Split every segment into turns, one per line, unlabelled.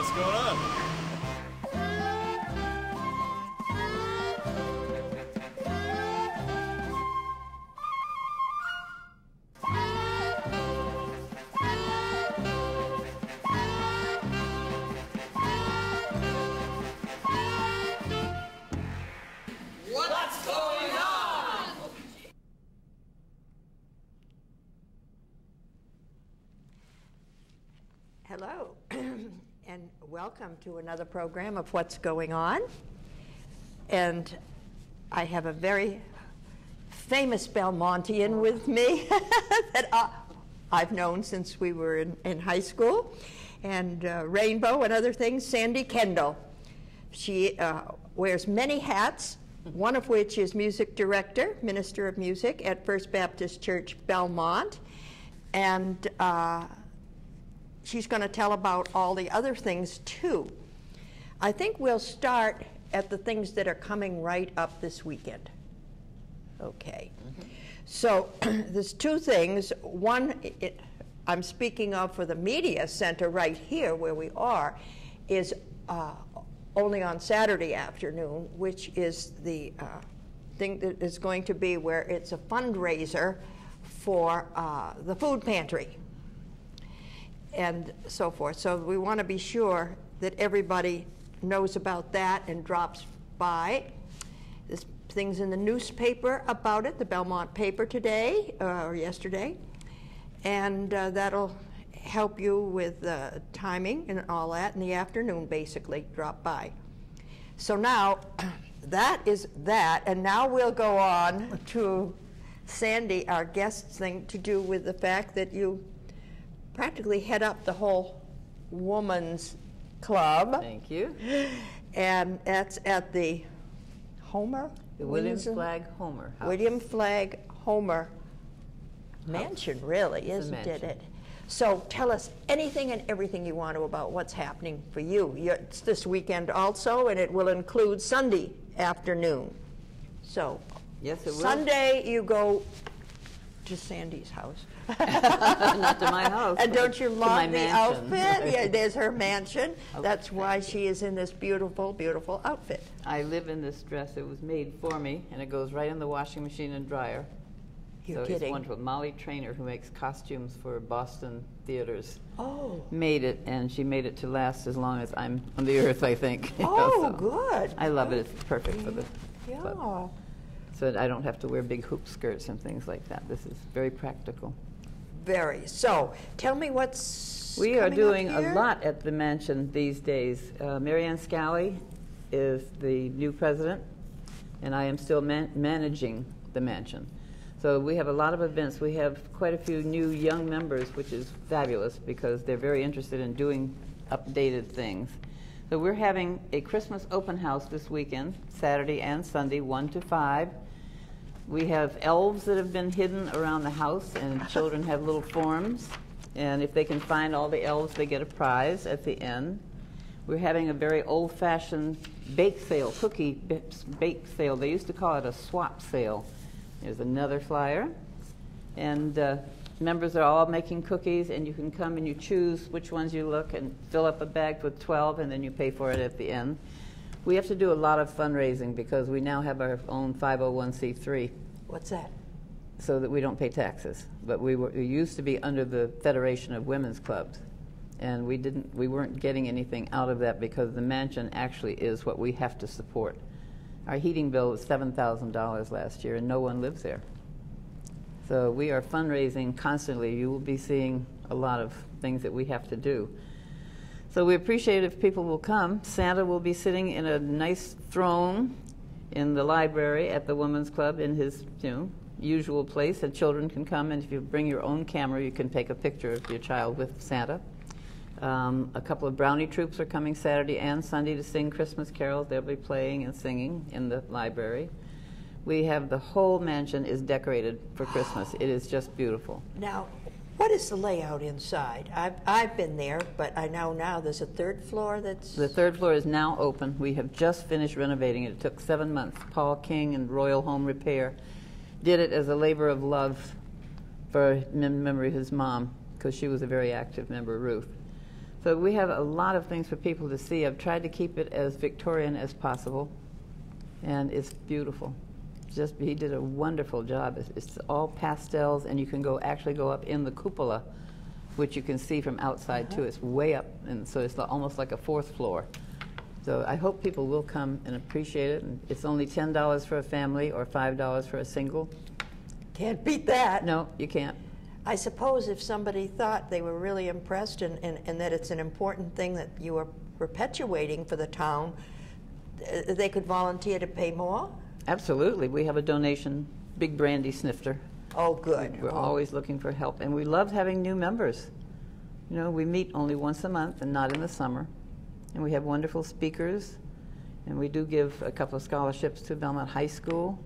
What's going on?
What's going on?
Hello, and welcome to another program of What's Going On. And I have a very famous Belmontian with me that I've known since we were in high school, and Rainbow and other things, Sandy Kendall. She wears many hats, one of which is music director, minister of music at First Baptist Church, Belmont. And she's going to tell about all the other things too. I think we'll start at the things that are coming right up this weekend. Okay. So there's two things. One, I'm speaking of for the media center right here where we are, is only on Saturday afternoon, which is the thing that is going to be where it's a fundraiser for the food pantry and so forth. So we want to be sure that everybody knows about that and drops by. There's things in the newspaper about it, the Belmont paper today or yesterday, and that'll help you with timing and all that in the afternoon, basically. Drop by. So now that is that, and now we'll go on to Sandy, our guest thing, to do with the fact that you practically head up the whole woman's club.
Thank you.
And that's at the Homer?
The William Flagg Homer House.
William Flagg Homer Mansion, really, isn't it? So tell us anything and everything you want to about what's happening for you. It's this weekend also, and it will include Sunday afternoon. So
yes, it will.
Sunday you go to Sandy's house.
Not to my house.
And don't you love the outfit? Yeah, there's her mansion.
Okay.
That's why she is in this beautiful, beautiful outfit.
I live in this dress. It was made for me, and it goes right in the washing machine and dryer.
You're
so
kidding.
It's wonderful. Molly Traynor, who makes costumes for Boston theaters,
made
it, and she made it to last as long as I'm on the earth, I think.
Oh,
so
good.
I love it. It's perfect for the
club.
So I don't have to wear big hoop skirts and things like that. This is very practical.
Very. So tell me what's
We are doing
a
lot at the mansion these days. Marianne Scally is the new president, and I am still managing the mansion. So we have a lot of events. We have quite a few new young members, which is fabulous because they're very interested in doing updated things. So we're having a Christmas open house this weekend, Saturday and Sunday, 1 to 5. We have elves that have been hidden around the house, and children have little forms. And if they can find all the elves, they get a prize at the end. We're having a very old-fashioned bake sale, cookie bake sale. They used to call it a swap sale. There's another flyer. And members are all making cookies, and you can come and you choose which ones you look and fill up a bag with 12, and then you pay for it at the end. We have to do a lot of fundraising because we now have our own 501c3.
What's that?
So that we don't pay taxes. But we used to be under the Federation of Women's Clubs, and we weren't getting anything out of that because the mansion actually is what we have to support. Our heating bill was $7,000 last year, and no one lives there. So we are fundraising constantly. You will be seeing a lot of things that we have to do. So we appreciate if people will come. Santa will be sitting in a nice throne in the library at the Women's Club in his usual place, and children can come, and if you bring your own camera, you can take a picture of your child with Santa. A couple of brownie troops are coming Saturday and Sunday to sing Christmas carols. They'll be playing and singing in the library. We have the whole mansion is decorated for Christmas. It is just beautiful.
Now, what is the layout inside? I've been there, but I know now there's a third floor that's...
The third floor is now open. We have just finished renovating it. It took 7 months. Paul King and Royal Home Repair did it as a labor of love for memory of his mom, because she was a very active member, Ruth. So we have a lot of things for people to see. I've tried to keep it as Victorian as possible, and it's beautiful. He did a wonderful job. It's all pastels, and you can actually go up in the cupola, which you can see from outside too. It's way up, and so it's almost like a 4th floor. So I hope people will come and appreciate it. And it's only $10 for a family or $5 for a single.
Can't beat that.
No, you can't.
I suppose if somebody thought they were really impressed and that it's an important thing that you are perpetuating for the town, they could volunteer to pay more?
Absolutely. We have a donation, big brandy snifter.
Oh, good.
We're always looking for help. And we love having new members. You know, we meet only once a month and not in the summer. And we have wonderful speakers. And we do give a couple of scholarships to Belmont High School.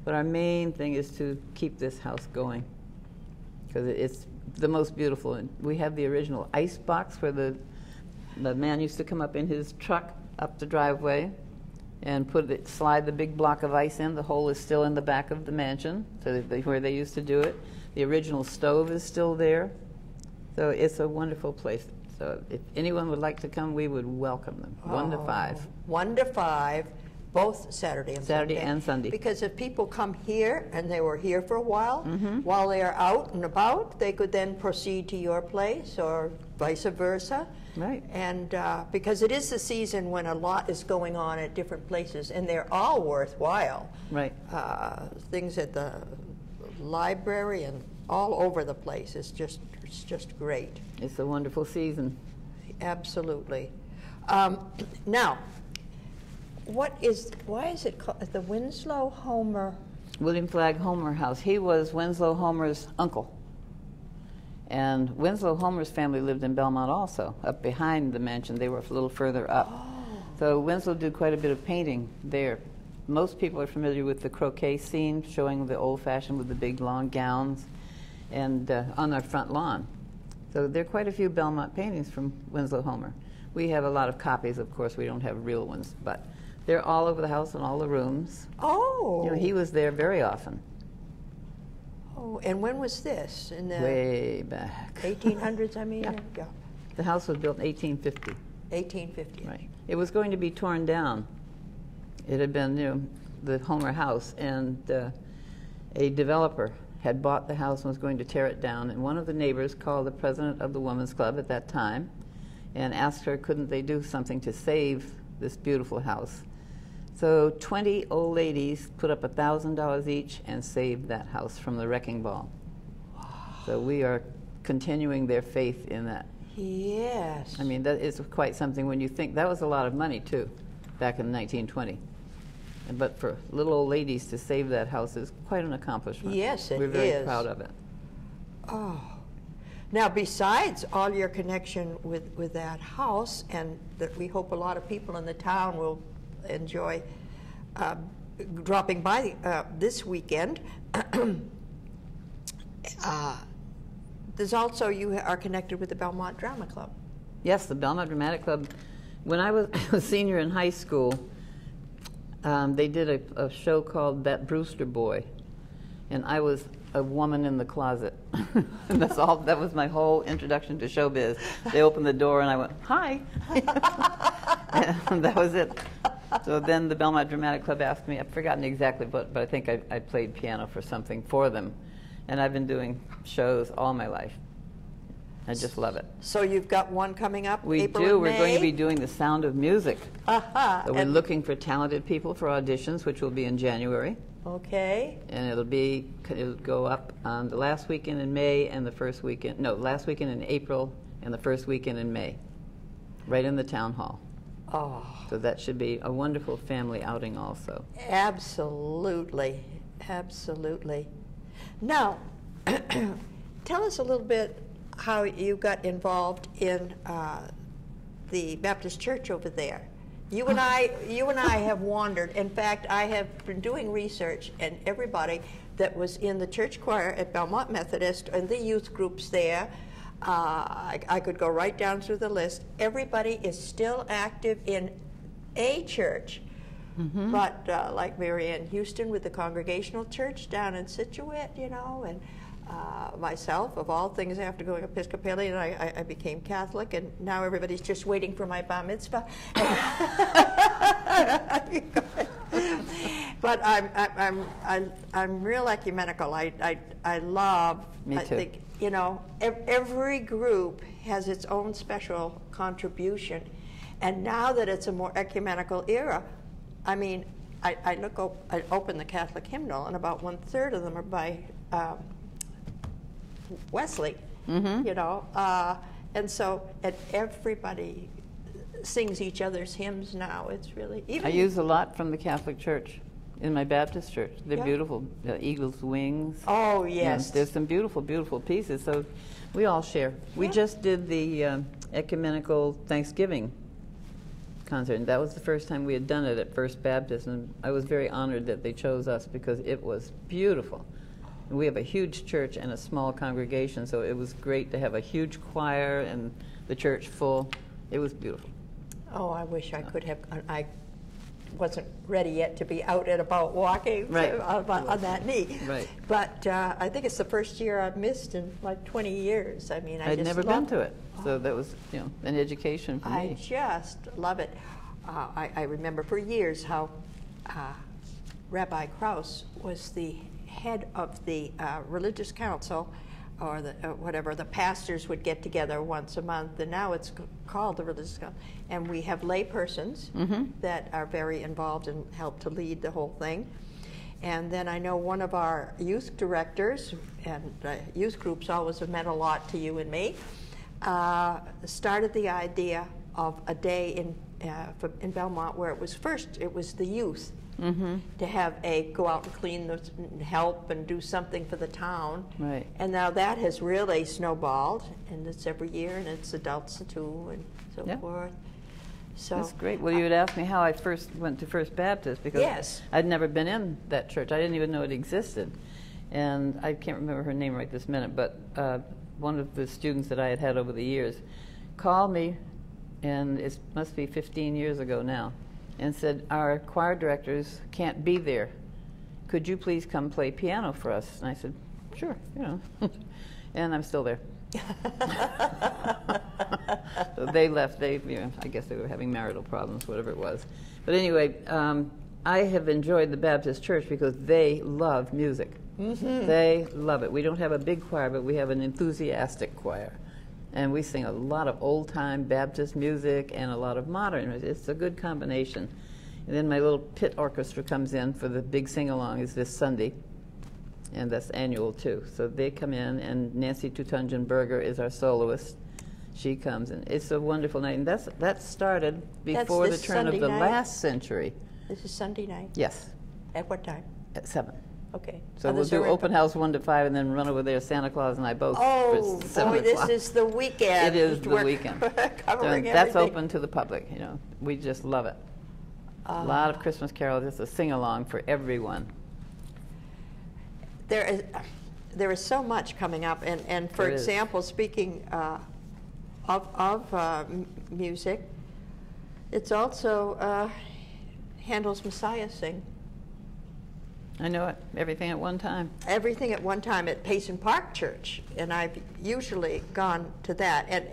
But our main thing is to keep this house going, because it's the most beautiful. And we have the original ice box where the man used to come up in his truck up the driveway and slide the big block of ice in. The hole is still in the back of the mansion, so where they used to do it. The original stove is still there. So it's a wonderful place. So if anyone would like to come, we would welcome them. 1 to 5.
1 to 5, both Saturday and Sunday.
Saturday and Sunday.
Because if people come here and they were here for a while they are out and about, they could then proceed to your place or vice versa.
Right.
And because it is the season when a lot is going on at different places, and they're all worthwhile.
Right.
Things at the library and all over the place. It's just great.
It's a wonderful season.
Absolutely. Now, why is it called the Winslow Homer?
William Flagg Homer House. He was Winslow Homer's uncle. And Winslow Homer's family lived in Belmont also, up behind the mansion. They were a little further up. So Winslow did quite a bit of painting there. Most people are familiar with the croquet scene, showing the old-fashioned with the big long gowns and on our front lawn. So there are quite a few Belmont paintings from Winslow Homer. We have a lot of copies, of course. We don't have real ones, but they're all over the house in all the rooms.
Oh.
You know, he was there very often.
Oh, and when was this? In the
way back.
1800s, I mean?
Yeah. The house was built in 1850.
1850.
Right. It was going to be torn down. It had been, the Homer house, and a developer had bought the house and was going to tear it down, and one of the neighbors called the president of the Women's Club at that time and asked her, couldn't they do something to save this beautiful house? So 20 old ladies put up $1,000 each and saved that house from the wrecking ball. Wow. So we are continuing their faith in that.
Yes.
I mean, that is quite something when you think. That was a lot of money, too, back in 1920. But for little old ladies to save that house is quite an accomplishment.
Yes, it is.
We're very proud of it.
Oh. Now, besides all your connection with that house, and that we hope a lot of people in the town will enjoy dropping by this weekend, there's also, you are connected with the Belmont Drama Club.
Yes, the Belmont Dramatic Club. When I was a senior in high school, they did a show called That Brewster Boy, and I was a woman in the closet. And that's all. That was my whole introduction to showbiz. They opened the door and I went, hi. And that was it. So then the Belmont Dramatic Club asked me, I've forgotten exactly what, but I think I played piano for something for them. And I've been doing shows all my life. I just love it.
So you've got one coming up,
We
April
do.
and
We're
May?
going to be doing The Sound of Music.
Aha.
So we're looking for talented people for auditions, which will be in January.
Okay.
And it'll go up on the last weekend in May and the first weekend, no, last weekend in April and the first weekend in May, right in the town hall.
Oh.
So that should be a wonderful family outing also.
Absolutely. Absolutely. Now, tell us a little bit how you got involved in the Baptist church over there. You and I have wandered. In fact, I have been doing research, and everybody that was in the church choir at Belmont Methodist and the youth groups there, I could go right down through the list. Everybody is still active in a church. Mm-hmm. But like Mary Ann Houston with the Congregational Church down in Scituate, you know, and myself, of all things, after going Episcopalian, I became Catholic, and now everybody's just waiting for my bar mitzvah. But I'm real ecumenical. I love.
Me too.
I think, you know, every group has its own special contribution, and now that it's a more ecumenical era, I mean, I open the Catholic hymnal, and about 1/3 of them are by Wesley. You know, and everybody sings each other's hymns now. It's really
I use a lot from the Catholic Church in my Baptist church. They're beautiful. Eagle's Wings.
Oh, yes.
There's some beautiful, beautiful pieces. So we all share. We just did the ecumenical Thanksgiving concert, and that was the first time we had done it at First Baptist, and I was very honored that they chose us because it was beautiful. And we have a huge church and a small congregation, so it was great to have a huge choir and the church full. It was beautiful.
Oh, I wish I could have. I wasn't ready yet to be out and about walking on that knee.
Right.
But I think it's the first year I've missed in like 20 years. I mean,
I'd never been to it, so that was, you know, an education for me.
I just love it. I remember for years how Rabbi Krause was the head of the religious council, or the whatever. The pastors would get together once a month, and now it's called the religious council. And we have lay persons that are very involved and help to lead the whole thing. And then I know one of our youth directors, and youth groups always have meant a lot to you and me, started the idea of a day in Belmont where it was the youth. To have go out and clean and help and do something for the town.
Right.
And now that has really snowballed, and it's every year, and it's adults too, and so forth. So
that's great. Well, you had asked me how I first went to First Baptist, because I'd never been in that church. I didn't even know it existed. And I can't remember her name right this minute, but one of the students that I had had over the years called me, and it must be 15 years ago now, and said, our choir directors can't be there. Could you please come play piano for us? And I said, sure, you know. And I'm still there. So they left. You know, I guess they were having marital problems, whatever it was. But anyway, I have enjoyed the Baptist church because they love music. They love it. We don't have a big choir, but we have an enthusiastic choir. And we sing a lot of old-time Baptist music and a lot of modern. It's a good combination. And then my little pit orchestra comes in for the big sing-along is this Sunday, and that's annual too. So they come in, and Nancy Tutunjan-Berger is our soloist. She comes, and it's a wonderful night. And that started before the turn of the last century.
This is Sunday night?
Yes.
At what time?
At 7.
Okay.
So we'll do open house 1 to 5, and then run over there. Santa Claus and I both.
Oh boy, this is the weekend.
It is the weekend.
Covering
that's
everything.
open to the public. You know, we just love it. A lot of Christmas carols. It's a sing along for everyone.
There is so much coming up, and for example, speaking of music, it's also Handel's Messiah Sing.
I know it. Everything at one time. Everything
at one time at Payson Park Church, and I've usually gone to that. And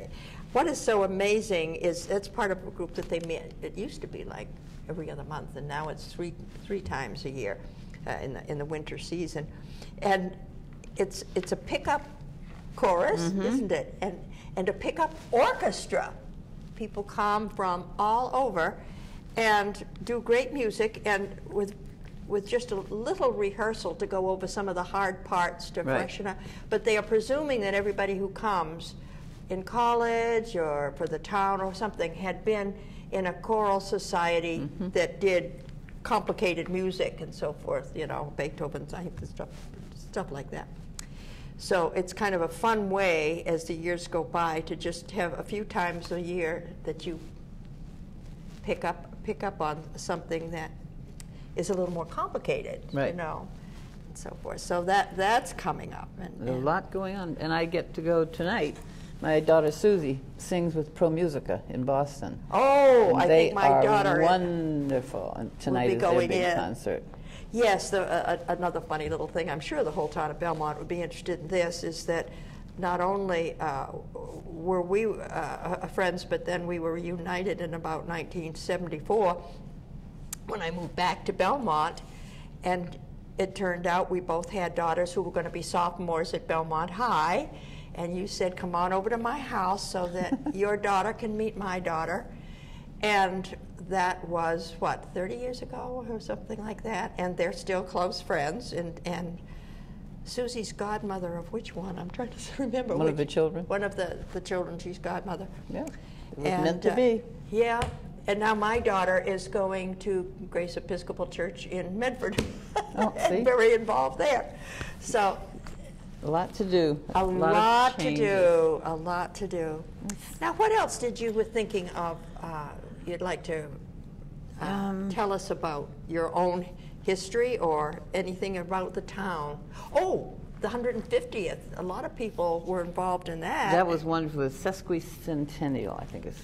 what is so amazing is it's part of a group that they met. It used to be like every other month, and now it's three times a year in the winter season. And it's a pickup chorus, isn't it? And a pickup orchestra. People come from all over and do great music, and with just a little rehearsal to go over some of the hard parts to freshen up. But they are presuming that everybody who comes in college or for the town or something had been in a choral society that did complicated music and so forth, you know, Beethoven's and stuff like that. So it's kind of a fun way as the years go by to just have a few times a year that you pick up on something that is a little more complicated, you know, and so forth. So that's coming up. And
a lot going on. And I get to go tonight. My daughter Susie sings with Pro Musica in Boston.
Oh,
and
I think my daughter
wonderful. And tonight is their big concert.
Yes, another funny little thing, I'm sure the whole town of Belmont would be interested in this, is that not only were we friends, but then we were reunited in about 1974 when I moved back to Belmont, and it turned out we both had daughters who were going to be sophomores at Belmont High, and you said, come on over to my house so that your daughter can meet my daughter. And that was, what, 30 years ago or something like that? And they're still close friends. And Susie's godmother of which one? I'm trying to remember.
One of the children?
One of the children, she's godmother.
Yeah, it was meant to be.
Yeah, and now my daughter is going to Grace Episcopal Church in Medford.
Oh, see?
And very involved there. So
a lot to do.
A lot to do. A lot to do. Now, what else did you were thinking of you'd like to tell us about your own history or anything about the town? Oh, the 150th. A lot of people were involved in that.
That was wonderful. The sesquicentennial, I think it's,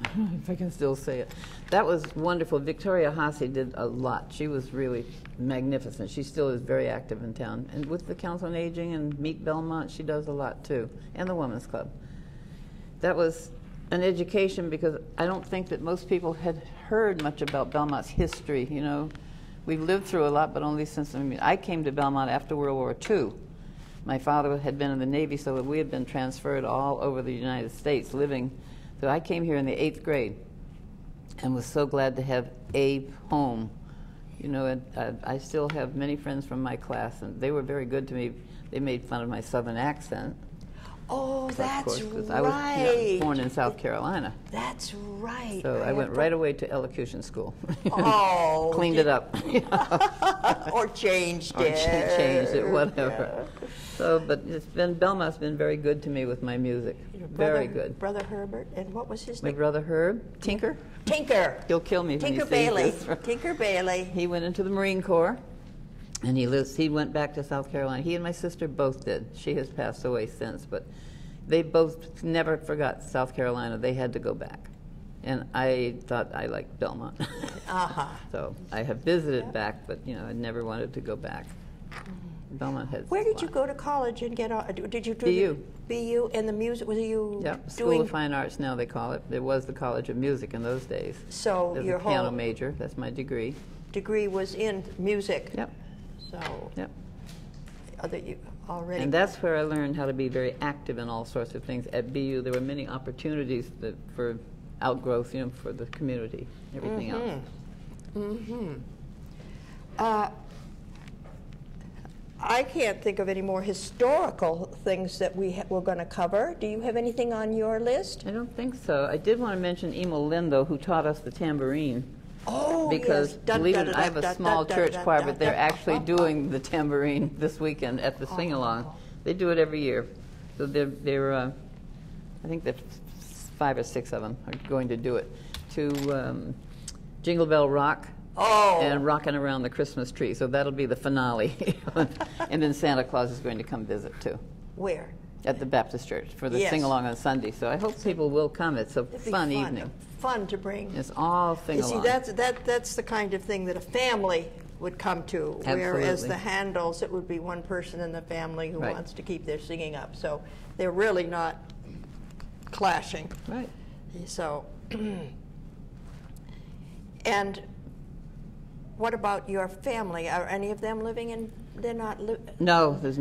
I don't know if I can still say it. That was wonderful. Victoria Hasse did a lot. She was really magnificent. She still is very active in town. And with the Council on Aging and Meet Belmont, she does a lot too. And the Women's Club. That was an education because I don't think that most people had heard much about Belmont's history. You know, we've lived through a lot, but only since, I mean, I came to Belmont after World War II. My father had been in the Navy, so we had been transferred all over the United States living. So I came here in the 8th grade and was so glad to have Abe home. You know, and I still have many friends from my class, and they were very good to me. They made fun of my southern accent.
Oh, that's right.
I was born in South Carolina.
That's right.
So I went right away to elocution school.
Oh.
Cleaned it up.
Or changed
or
it.
changed it, whatever.
Yeah.
So, but Belmont's been very good to me with my music. Very good.
Brother Herbert, and what was his name?
My brother Herb, Tinker.
Tinker.
He'll kill me when he
Tinker
sees
Bailey.
this.
Tinker Bailey.
He went into the Marine Corps, and he went back to South Carolina. He and my sister both did. She has passed away since, but they both never forgot South Carolina. They had to go back. And I thought I liked Belmont.
Uh-huh.
So I have visited back, but you know, I never wanted to go back. Belmont has.
Where did you go to college and get on? Did you do
BU.
BU and the music? Was you
Yep, School
doing?
of Fine Arts now they call it. It was the College of Music in those days.
So
There's
your
a piano
whole
major. That's my degree.
degree was in music.
Yep.
So.
Yep.
Other you already.
And that's where I learned how to be very active in all sorts of things. At BU, there were many opportunities for outgrowth, you know, for the community, everything else.
Mm-hmm. I can't think of any more historical things that we're going to cover. Do you have anything on your list?
I don't think so. I did want to mention Emil Lindo, who taught us the tambourine.
Oh,
Because,
yes.
believe it, I have a small church choir, but they're actually doing the tambourine this weekend at the sing-along. They do it every year. So they're I think that 5 or 6 of them are going to do it to Jingle Bell Rock.
Oh.
And Rocking Around the Christmas Tree. So that'll be the finale. And then Santa Claus is going to come visit, too.
Where?
At the Baptist Church for the
Yes.
sing-along on Sunday. So I hope people will come. It's a
It'd be
fun evening.
Fun to bring.
It's all
You
sing-along.
see, that's the kind of thing that a family would come to. Whereas
Absolutely.
the Handels, it would be one person in the family who
Right.
wants to keep their singing up. So they're really not clashing.
Right.
So, and what about your family? Are any of them living in? They're not.
No, there's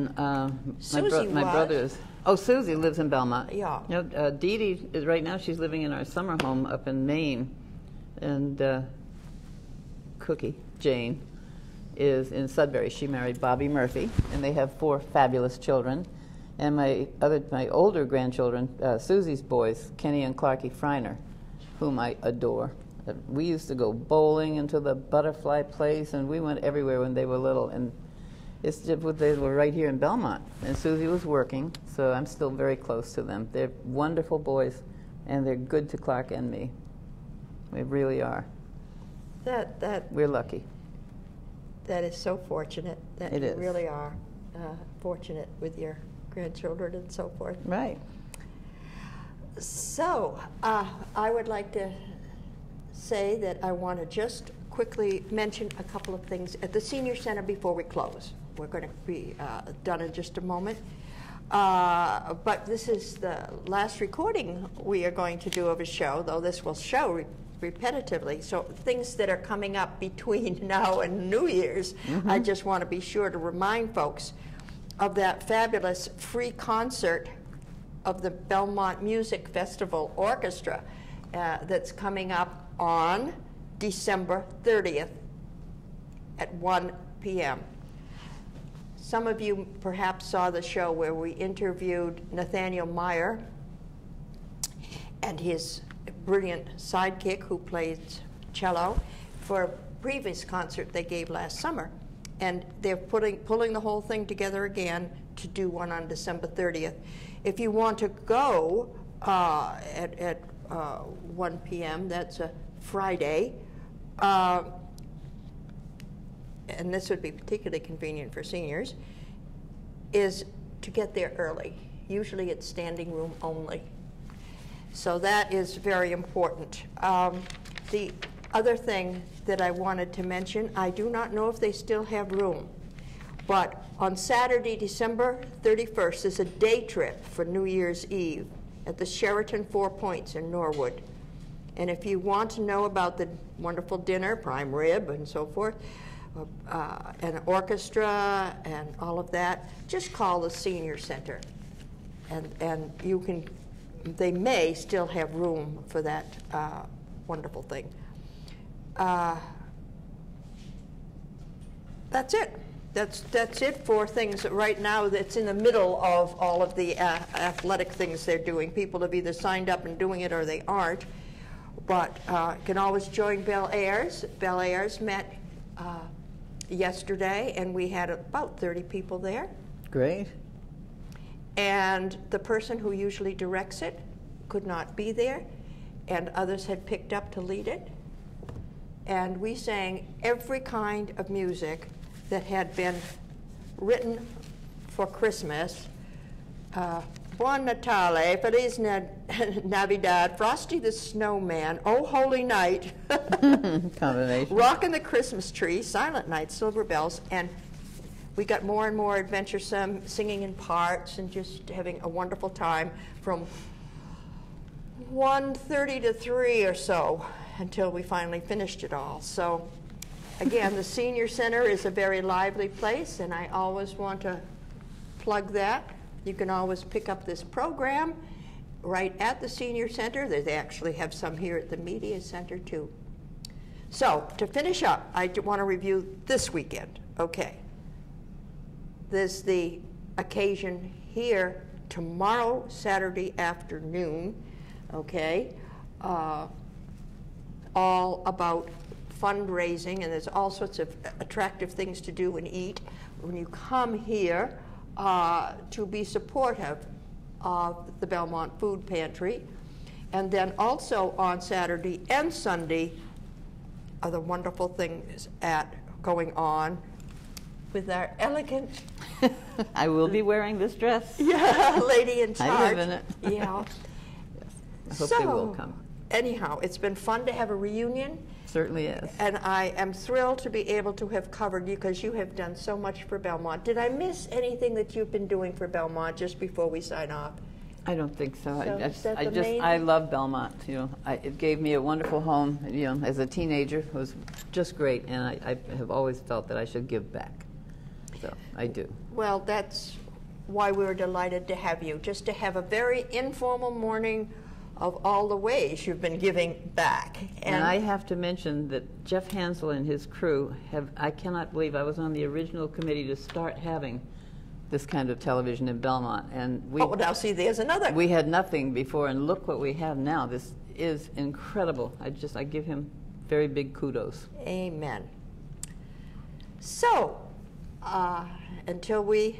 Susie
my
was.
brother is. Oh, Susie lives in Belmont.
Yeah.
You know, Dee Dee is right now. She's living in our summer home up in Maine, and Cookie Jane is in Sudbury. She married Bobby Murphy, and they have 4 fabulous children. And my older grandchildren, Susie's boys, Kenny and Clarkie Freiner, whom I adore. We used to go bowling into the butterfly place, and we went everywhere when they were little. And it's just, they were right here in Belmont, and Susie was working, so I'm still very close to them. They're wonderful boys, and they're good to Clark and me. We really are. We're lucky.
That is so fortunate. That
It
you
is.
really are fortunate with your grandchildren and so forth.
Right.
So I would like to say that I want to just quickly mention a couple of things at the Senior Center before we close. We're going to be done in just a moment. But this is the last recording we are going to do of a show, though this will show repetitively. So things that are coming up between now and New Year's, I just want to be sure to remind folks of that fabulous free concert of the Belmont Music Festival Orchestra that's coming up on December 30th at 1 p.m. Some of you perhaps saw the show where we interviewed Nathaniel Meyer and his brilliant sidekick who plays cello for a previous concert they gave last summer. And they're pulling the whole thing together again to do one on December 30th. If you want to go at 1 p.m., that's a Friday, and this would be particularly convenient for seniors, is to get there early. Usually it's standing room only. So that is very important. The other thing that I wanted to mention, I do not know if they still have room, but on Saturday, December 31st is a day trip for New Year's Eve at the Sheraton Four Points in Norwood. And if you want to know about the wonderful dinner, prime rib and so forth, and orchestra and all of that, just call the Senior Center. And you can, they may still have room for that wonderful thing. That's it. That's it for things that right now that's in the middle of all of the athletic things they're doing. People have either signed up and doing it or they aren't. But can always join Bel Airs. Bel Airs met yesterday, and we had about 30 people there.
Great.
And the person who usually directs it could not be there, and others had picked up to lead it. And we sang every kind of music that had been written for Christmas. Buon Natale, Feliz Navidad, Frosty the Snowman, Oh Holy Night,
Combination.
Rockin' the Christmas Tree, Silent Night, Silver Bells, and we got more and more adventuresome, singing in parts and just having a wonderful time from 1:30 to 3 or so until we finally finished it all. So again, the Senior Center is a very lively place, and I always want to plug that. You can always pick up this program right at the Senior Center. They actually have some here at the Media Center too. So to finish up, I want to review this weekend. Okay. There's the occasion here tomorrow, Saturday afternoon, okay, all about fundraising, and there's all sorts of attractive things to do and eat. When you come here, to be supportive of the Belmont Food Pantry. And then also on Saturday and Sunday are the wonderful things going on with our elegant
I will be wearing this dress.
yeah, lady in charge.
I live in it.
Yeah.
Yes. I hope they will come.
Anyhow, it's been fun to have a reunion.
Certainly is.
And I am thrilled to be able to have covered you because you have done so much for Belmont. Did I miss anything that you've been doing for Belmont just before we sign off?
I don't think so.
So
I love Belmont. You know, it gave me a wonderful home. You know, as a teenager, it was just great, and I have always felt that I should give back. So I do.
Well, that's why we were delighted to have you. Just to have a very informal morning of all the ways you've been giving back.
And I have to mention that Jeff Hansel and his crew I cannot believe I was on the original committee to start having this kind of television in Belmont. And
now see, there's another.
We had nothing before, and look what we have now. This is incredible. I give him very big kudos.
Amen. So, until we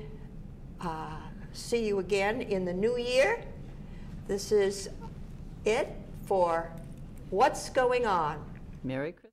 see you again in the new year, this is it for What's Going On.
Merry Christmas.